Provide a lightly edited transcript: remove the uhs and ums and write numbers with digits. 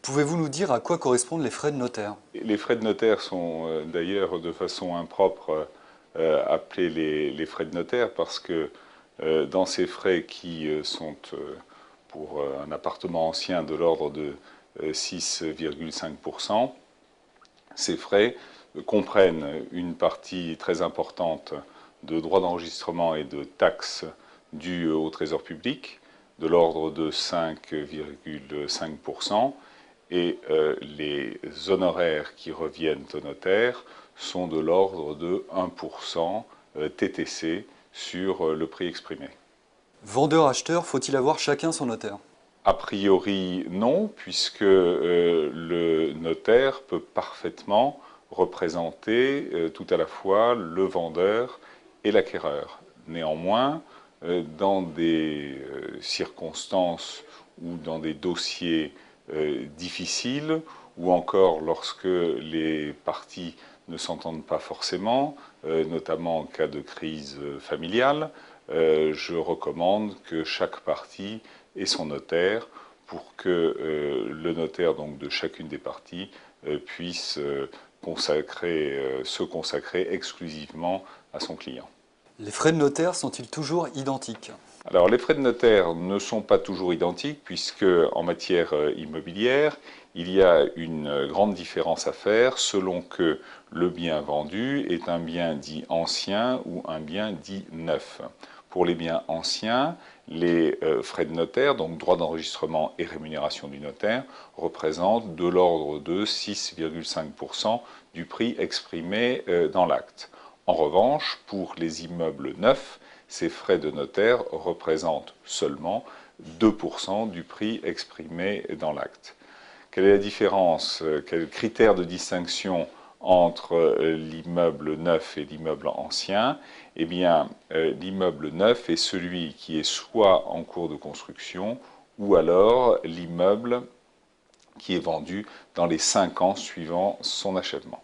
Pouvez-vous nous dire à quoi correspondent les frais de notaire? Les frais de notaire sont d'ailleurs de façon impropre appelés les frais de notaire parce que dans ces frais qui sont pour un appartement ancien de l'ordre de 6,5%, ces frais comprennent une partie très importante de droits d'enregistrement et de taxes dues au Trésor public, de l'ordre de 5,5%, et les honoraires qui reviennent au notaire sont de l'ordre de 1% TTC sur le prix exprimé. Vendeur-acheteur, faut-il avoir chacun son notaire? A priori, non, puisque le notaire peut parfaitement représenter tout à la fois le vendeur et l'acquéreur. Néanmoins, dans des circonstances ou dans des dossiers difficiles, ou encore lorsque les parties ne s'entendent pas forcément, notamment en cas de crise familiale, je recommande que chaque partie ait son notaire pour que le notaire donc, de chacune des parties puisse se consacrer exclusivement à son client. Les frais de notaire sont-ils toujours identiques? Alors les frais de notaire ne sont pas toujours identiques puisque en matière immobilière, il y a une grande différence à faire selon que le bien vendu est un bien dit ancien ou un bien dit neuf. Pour les biens anciens, les frais de notaire, donc droits d'enregistrement et rémunération du notaire, représentent de l'ordre de 6,5% du prix exprimé dans l'acte. En revanche, pour les immeubles neufs, ces frais de notaire représentent seulement 2% du prix exprimé dans l'acte. Quelle est la différence, quel critère de distinction entre l'immeuble neuf et l'immeuble ancien? Eh bien, l'immeuble neuf est celui qui est soit en cours de construction, ou alors l'immeuble qui est vendu dans les 5 ans suivant son achèvement.